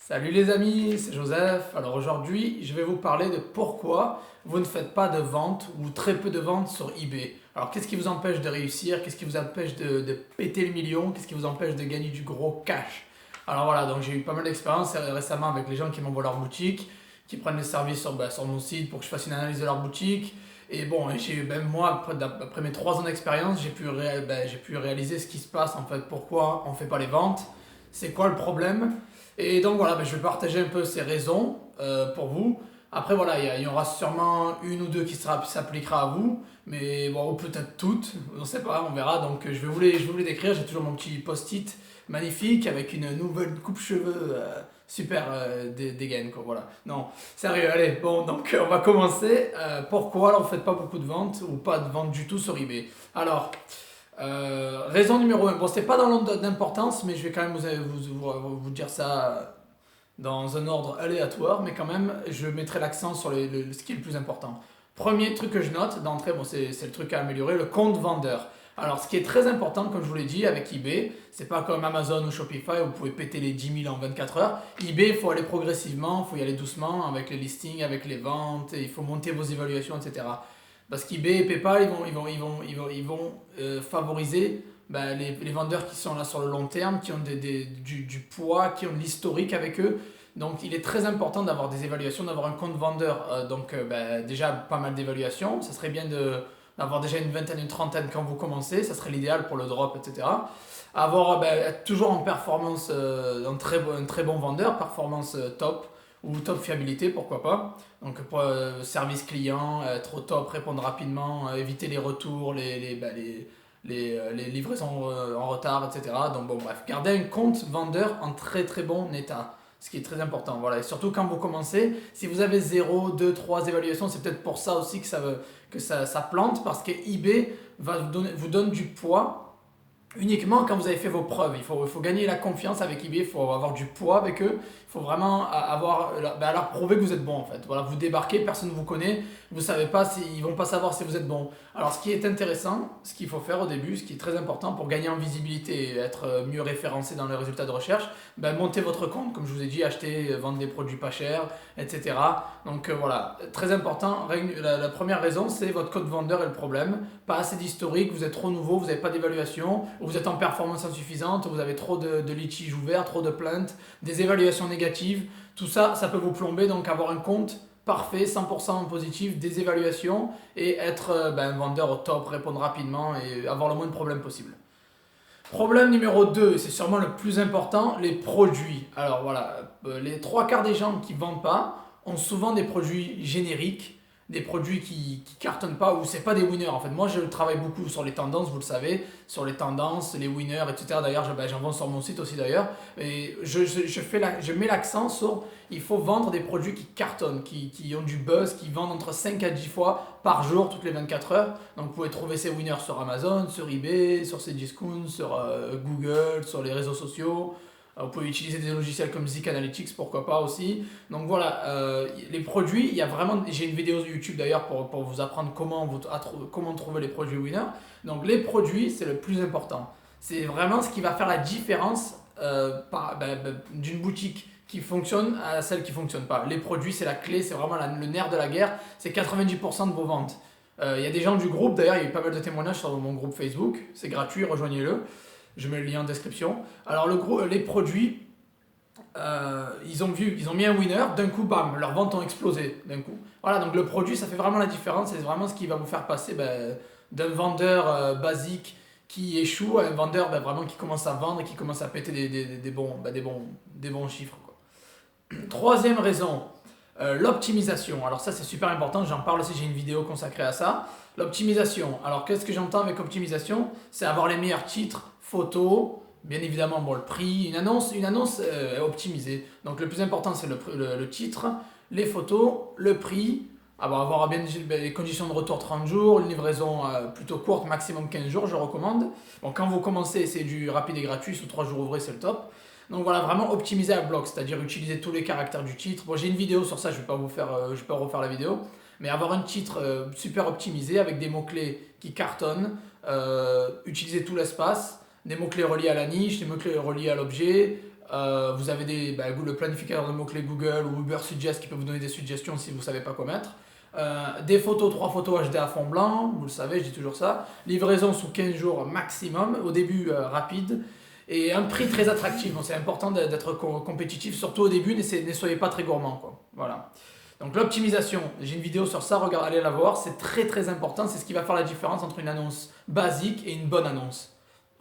Salut les amis, c'est Joseph. Alors aujourd'hui, je vais vous parler de pourquoi vous ne faites pas de vente ou très peu de ventes sur eBay. Alors qu'est-ce qui vous empêche de réussir? Qu'est-ce qui vous empêche de péter le million? Qu'est-ce qui vous empêche de gagner du gros cash? Alors voilà, donc j'ai eu pas mal d'expérience récemment avec les gens qui m'envoient leur boutique, qui prennent les services sur mon site pour que je fasse une analyse de leur boutique. Et bon, même moi, après mes 3 ans d'expérience, j'ai pu réaliser ce qui se passe en fait, pourquoi on ne fait pas les ventes, c'est quoi le problème. Et donc voilà, je vais partager un peu ces raisons pour vous. Après voilà, il y aura sûrement une ou deux qui s'appliquera à vous, mais bon, ou peut-être toutes, on ne sait pas, on verra. Donc je vais vous les décrire, j'ai toujours mon petit post-it magnifique avec une nouvelle coupe-cheveux super dégaine quoi, voilà. Non, sérieux, allez, bon, donc on va commencer. Pourquoi alors, vous ne faites pas beaucoup de ventes ou pas de ventes du tout sur eBay? Alors, raison numéro un, bon, c'est pas dans l'ordre d'importance, mais je vais quand même vous dire ça dans un ordre aléatoire, mais quand même, je mettrai l'accent sur ce qui est le plus important. Premier truc que je note d'entrée, bon, c'est le truc à améliorer, le compte vendeur. Alors, ce qui est très important, comme je vous l'ai dit, avec eBay, c'est pas comme Amazon ou Shopify où vous pouvez péter les 10 000 en 24 heures. eBay, il faut aller progressivement, il faut y aller doucement avec les listings, avec les ventes, et il faut monter vos évaluations, etc. Parce qu'eBay et PayPal, ils vont favoriser les vendeurs qui sont là sur le long terme, qui ont du poids, qui ont de l'historique avec eux. Donc il est très important d'avoir des évaluations, d'avoir un compte vendeur. Déjà pas mal d'évaluations. Ça serait bien d'avoir déjà une vingtaine, une trentaine quand vous commencez. Ça serait l'idéal pour le drop, etc. Être toujours en performance, un très bon vendeur, performance top ou top fiabilité, pourquoi pas. Donc pour service client, être au top, répondre rapidement, éviter les retours, les livraisons en retard, etc. Donc bon bref, gardez un compte vendeur en très très bon état, ce qui est très important. Voilà. Et surtout quand vous commencez, si vous avez 0, 2, 3 évaluations, c'est peut-être pour ça aussi ça plante, parce que eBay vous donne du poids uniquement quand vous avez fait vos preuves. Il faut gagner la confiance avec eBay, il faut avoir du poids avec eux, il faut vraiment leur prouver que vous êtes bon en fait. Voilà, vous débarquez, personne ne vous connaît, vous savez pas ils vont pas savoir si vous êtes bon. Alors ce qui est intéressant, ce qu'il faut faire au début, ce qui est très important pour gagner en visibilité et être mieux référencé dans les résultats de recherche, montez votre compte, comme je vous ai dit, acheter, vendre des produits pas chers, etc. Donc voilà, très important. La première raison, c'est votre code vendeur est le problème. Pas assez d'historique, vous êtes trop nouveau, vous n'avez pas d'évaluation, vous êtes en performance insuffisante, vous avez trop de litiges ouverts, trop de plaintes, des évaluations négatives. Tout ça, ça peut vous plomber. Donc avoir un compte parfait, 100% positif, des évaluations et être un vendeur au top, répondre rapidement et avoir le moins de problèmes possible. Problème numéro 2, c'est sûrement le plus important, les produits. Alors voilà, les 3 quarts des gens qui ne vendent pas ont souvent des produits génériques, des produits qui cartonnent pas, ou c'est pas des winners. En fait, moi je travaille beaucoup sur les tendances, vous le savez, sur les tendances, les winners, etc. D'ailleurs, j'en vends sur mon site aussi d'ailleurs. Et je mets l'accent sur, il faut vendre des produits qui cartonnent, qui ont du buzz, qui vendent entre 5 à 10 fois par jour, toutes les 24 heures. Donc vous pouvez trouver ces winners sur Amazon, sur eBay, sur Cdiscount, sur Google, sur les réseaux sociaux. Vous pouvez utiliser des logiciels comme Zik Analytics, pourquoi pas aussi. Donc voilà, les produits, il y a vraiment. J'ai une vidéo sur YouTube d'ailleurs pour vous apprendre comment trouver les produits winners. Donc les produits, c'est le plus important. C'est vraiment ce qui va faire la différence d'une boutique qui fonctionne à celle qui ne fonctionne pas. Les produits, c'est la clé, c'est vraiment le nerf de la guerre. C'est 90% de vos ventes. Il y a des gens du groupe, d'ailleurs, il y a eu pas mal de témoignages sur mon groupe Facebook. C'est gratuit, rejoignez-le. Je mets le lien en description. Alors les produits, ils ont mis un winner, d'un coup, bam, leurs ventes ont explosé d'un coup. Voilà, donc le produit, ça fait vraiment la différence, c'est vraiment ce qui va vous faire passer d'un vendeur basique qui échoue à un vendeur vraiment qui commence à vendre et qui commence à péter des bons chiffres, quoi. Troisième raison, l'optimisation. Alors ça c'est super important, j'en parle aussi, j'ai une vidéo consacrée à ça. L'optimisation. Alors qu'est-ce que j'entends avec optimisation? C'est avoir les meilleurs titres, photos, bien évidemment le prix, une annonce optimisée. Donc le plus important c'est le titre, les photos, le prix, avoir bien les conditions de retour 30 jours, une livraison plutôt courte, maximum 15 jours, je recommande. Bon, quand vous commencez, c'est du rapide et gratuit, sous 3 jours ouvrés, c'est le top. Donc voilà, vraiment optimiser à bloc, c'est-à-dire utiliser tous les caractères du titre. Bon, j'ai une vidéo sur ça, je vais pas refaire la vidéo, mais avoir un titre super optimisé avec des mots-clés qui cartonnent, utiliser tout l'espace, des mots-clés reliés à la niche, des mots-clés reliés à l'objet, Vous avez le planificateur de mots-clés Google ou Uber Suggest qui peut vous donner des suggestions si vous ne savez pas quoi mettre. Des photos, 3 photos HD à fond blanc, vous le savez, je dis toujours ça. Livraison sous 15 jours maximum, au début rapide. Et un prix très attractif, donc c'est important d'être compétitif, surtout au début, ne soyez pas très gourmand, quoi. Voilà. Donc l'optimisation, j'ai une vidéo sur ça, allez la voir, c'est très très important, c'est ce qui va faire la différence entre une annonce basique et une bonne annonce.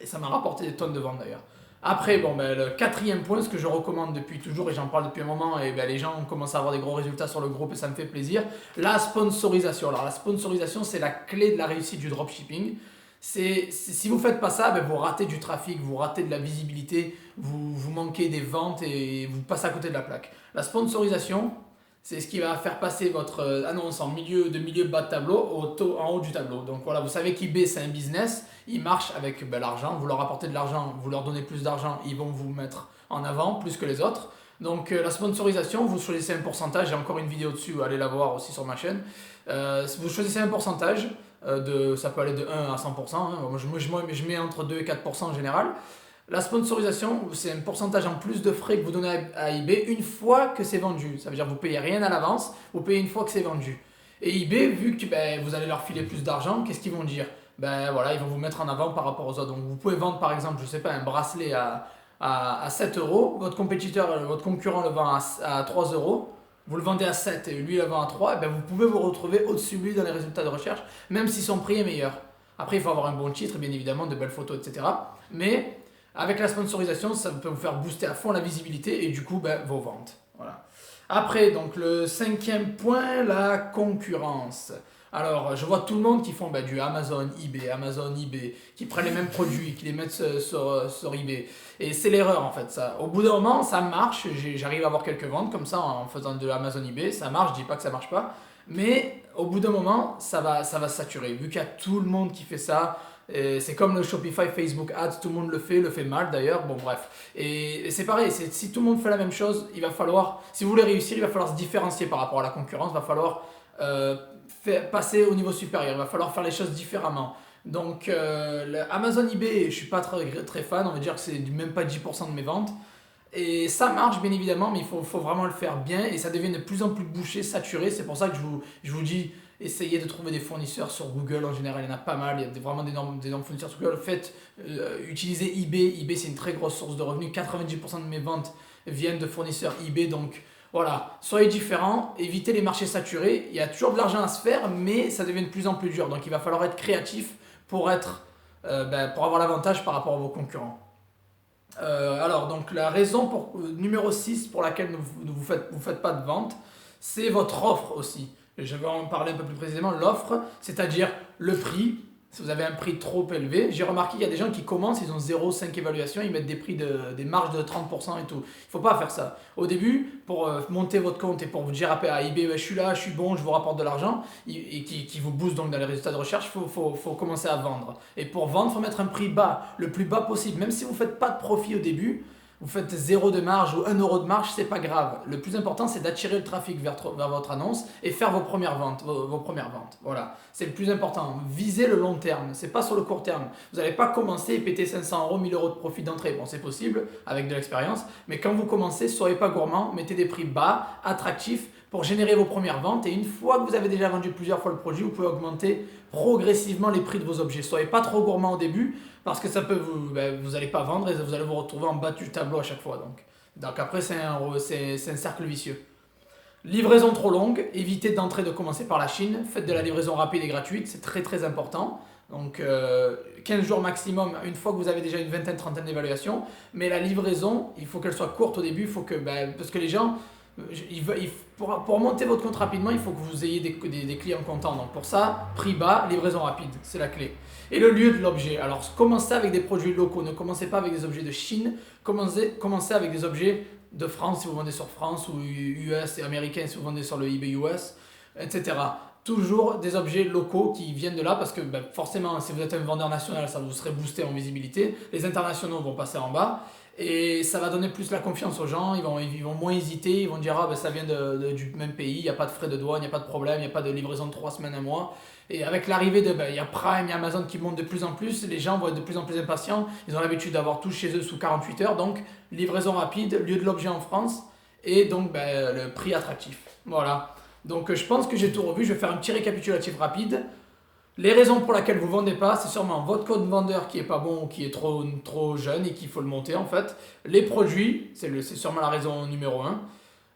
Et ça m'a rapporté des tonnes de ventes d'ailleurs. Après, le quatrième point, ce que je recommande depuis toujours et j'en parle depuis un moment, et les gens commencent à avoir des gros résultats sur le groupe et ça me fait plaisir, la sponsorisation. Alors la sponsorisation, c'est la clé de la réussite du dropshipping. Si vous ne faites pas ça, vous ratez du trafic, vous ratez de la visibilité, vous manquez des ventes et vous passez à côté de la plaque. La sponsorisation, c'est ce qui va faire passer votre annonce en milieu bas de tableau en haut du tableau. Donc voilà, vous savez qu'eBay c'est un business, il marche avec l'argent, vous leur apportez de l'argent, vous leur donnez plus d'argent, ils vont vous mettre en avant plus que les autres. Donc la sponsorisation, vous choisissez un pourcentage, j'ai encore une vidéo dessus, allez la voir aussi sur ma chaîne. Vous choisissez un pourcentage, ça peut aller de 1 à 100%, hein. Moi, je mets entre 2 et 4% en général. La sponsorisation, c'est un pourcentage en plus de frais que vous donnez à eBay une fois que c'est vendu. Ça veut dire que vous ne payez rien à l'avance, vous payez une fois que c'est vendu. Et eBay, vu que vous allez leur filer plus d'argent, qu'est-ce qu'ils vont dire? Ils vont vous mettre en avant par rapport aux autres. Donc vous pouvez vendre par exemple, je sais pas, un bracelet à 7 euros, votre concurrent le vend à 3 euros, vous le vendez à 7 et lui il le vend à 3, vous pouvez vous retrouver au-dessus de lui dans les résultats de recherche, même si son prix est meilleur. Après, il faut avoir un bon titre, bien évidemment, de belles photos, etc. Mais avec la sponsorisation, ça peut vous faire booster à fond la visibilité et du coup, vos ventes. Voilà. Après, donc le cinquième point, la concurrence. Alors, je vois tout le monde qui font du Amazon, eBay, qui prennent les mêmes produits, qui les mettent sur eBay. Et c'est l'erreur en fait. Ça. Au bout d'un moment, ça marche. J'arrive à avoir quelques ventes comme ça en faisant de Amazon, eBay. Ça marche, je dis pas que ça marche pas. Mais au bout d'un moment, ça va saturer. Vu qu'il y a tout le monde qui fait ça, c'est comme le Shopify, Facebook Ads, tout le monde le fait mal d'ailleurs, bon bref. Et c'est pareil, si tout le monde fait la même chose, il va falloir, si vous voulez réussir, il va falloir se différencier par rapport à la concurrence, il va falloir passer au niveau supérieur, il va falloir faire les choses différemment. Donc Amazon eBay, je ne suis pas très fan, on va dire que c'est même pas 10% de mes ventes. Et ça marche bien évidemment, mais il faut vraiment le faire bien et ça devient de plus en plus bouché, saturé. C'est pour ça que je vous dis, essayez de trouver des fournisseurs sur Google. En général, il y en a pas mal. Il y a vraiment d'énormes fournisseurs sur Google. Faites, utilisez eBay. eBay, c'est une très grosse source de revenus. 90% de mes ventes viennent de fournisseurs eBay. Donc voilà, soyez différents, évitez les marchés saturés. Il y a toujours de l'argent à se faire, mais ça devient de plus en plus dur. Donc il va falloir être créatif pour avoir l'avantage par rapport à vos concurrents. Donc la raison numéro 6 pour laquelle vous faites pas de vente, c'est votre offre aussi. Je vais en parler un peu plus précisément. L'offre, c'est-à-dire le prix. Si vous avez un prix trop élevé, j'ai remarqué qu'il y a des gens qui commencent, ils ont 0,5 évaluation, ils mettent des prix des marges de 30% et tout. Il ne faut pas faire ça. Au début, pour monter votre compte et pour vous dire à eBay, je suis là, je suis bon, je vous rapporte de l'argent, et qui vous booste donc dans les résultats de recherche, il faut commencer à vendre. Et pour vendre, il faut mettre un prix bas, le plus bas possible. Même si vous ne faites pas de profit au début, vous faites 0 de marge ou 1 euro de marge, c'est pas grave. Le plus important, c'est d'attirer le trafic vers votre annonce et faire vos premières ventes. Voilà, c'est le plus important. Visez le long terme, c'est pas sur le court terme. Vous n'allez pas commencer et péter 500 euros, 1000 euros de profit d'entrée. Bon, c'est possible avec de l'expérience, mais quand vous commencez, soyez pas gourmand, mettez des prix bas, attractifs pour générer vos premières ventes. Et une fois que vous avez déjà vendu plusieurs fois le produit, vous pouvez augmenter progressivement les prix de vos objets. Soyez pas trop gourmand au début parce que ça peut vous n'allez pas vendre et vous allez vous retrouver en bas du tableau à chaque fois. Donc après, c'est un cercle vicieux. Livraison trop longue, évitez d'entrer de commencer par la Chine. Faites de la livraison rapide et gratuite, c'est très très important. Donc 15 jours maximum, une fois que vous avez déjà une vingtaine, trentaine d'évaluations. Mais la livraison, il faut qu'elle soit courte au début, parce que les gens... Pour monter votre compte rapidement, il faut que vous ayez des clients contents. Donc pour ça, prix bas, livraison rapide, c'est la clé. Et le lieu de l'objet. Alors commencez avec des produits locaux, ne commencez pas avec des objets de Chine, commencez avec des objets de France si vous vendez sur France ou US et américain si vous vendez sur le eBay US, etc. Toujours des objets locaux qui viennent de là parce que forcément si vous êtes un vendeur national, ça vous serait boosté en visibilité. Les internationaux vont passer en bas. Et ça va donner plus la confiance aux gens, ils vont moins hésiter, ils vont dire ah ben ça vient du même pays, il n'y a pas de frais de douane, il n'y a pas de problème, il n'y a pas de livraison de 3 semaines, un mois. Et avec l'arrivée il y a Prime, il y a Amazon qui montent de plus en plus, les gens vont être de plus en plus impatients, ils ont l'habitude d'avoir tout chez eux sous 48 heures, donc livraison rapide, lieu de l'objet en France, et donc le prix attractif. Voilà. Donc je pense que j'ai tout revu, je vais faire un petit récapitulatif rapide. Les raisons pour lesquelles vous ne vendez pas, c'est sûrement votre code vendeur qui est pas bon ou qui est trop jeune et qu'il faut le monter en fait. Les produits, c'est sûrement la raison numéro un.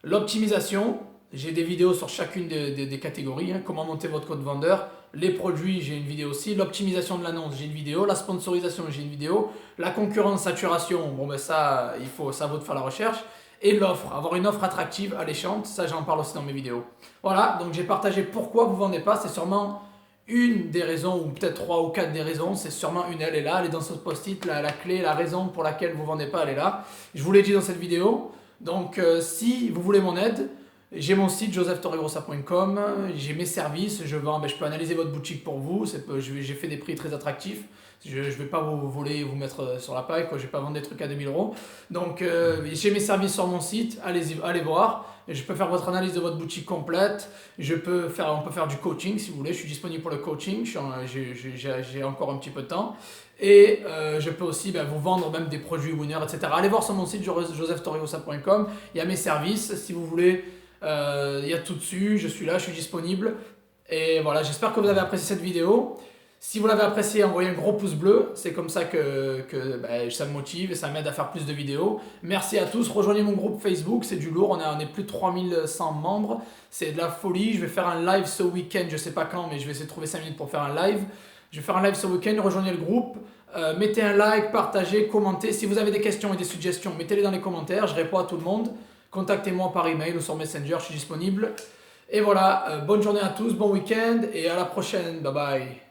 L'optimisation, j'ai des vidéos sur chacune des catégories. Hein. Comment monter votre code vendeur. Les produits, j'ai une vidéo aussi. L'optimisation de l'annonce, j'ai une vidéo. La sponsorisation, j'ai une vidéo. La concurrence, saturation, bon ben ça, ça vaut de faire la recherche. Et l'offre, avoir une offre attractive, alléchante, ça j'en parle aussi dans mes vidéos. Voilà, donc j'ai partagé pourquoi vous ne vendez pas, c'est sûrement une des raisons, ou peut-être 3 ou 4 des raisons, c'est sûrement une, elle est là, elle est dans ce post-it, la clé, la raison pour laquelle vous ne vendez pas, elle est là. Je vous l'ai dit dans cette vidéo, donc si vous voulez mon aide, j'ai mon site josephtorregrossa.com, j'ai mes services, je peux analyser votre boutique pour vous, j'ai fait des prix très attractifs, je ne vais pas vous voler, vous mettre sur la paille, je ne vais pas vendre des trucs à 2000 euros. Donc j'ai mes services sur mon site, allez voir. Je peux faire votre analyse de votre boutique complète. On peut faire du coaching si vous voulez. Je suis disponible pour le coaching. J'ai encore un petit peu de temps. Et je peux aussi vous vendre même des produits Winner, etc. Allez voir sur mon site josephtorregrossa.com. Il y a mes services. Si vous voulez, il y a tout dessus. Je suis là, je suis disponible. Et voilà, j'espère que vous avez apprécié cette vidéo. Si vous l'avez apprécié, envoyez un gros pouce bleu, c'est comme ça que ça me motive et ça m'aide à faire plus de vidéos. Merci à tous, rejoignez mon groupe Facebook, c'est du lourd, on est plus de 3100 membres, c'est de la folie. Je vais faire un live ce week-end, je sais pas quand, mais je vais essayer de trouver 5 minutes pour faire un live. Je vais faire un live ce week-end, rejoignez le groupe, mettez un like, partagez, commentez. Si vous avez des questions et des suggestions, mettez-les dans les commentaires, je réponds à tout le monde. Contactez-moi par email ou sur Messenger, je suis disponible. Et voilà, bonne journée à tous, bon week-end et à la prochaine, bye bye.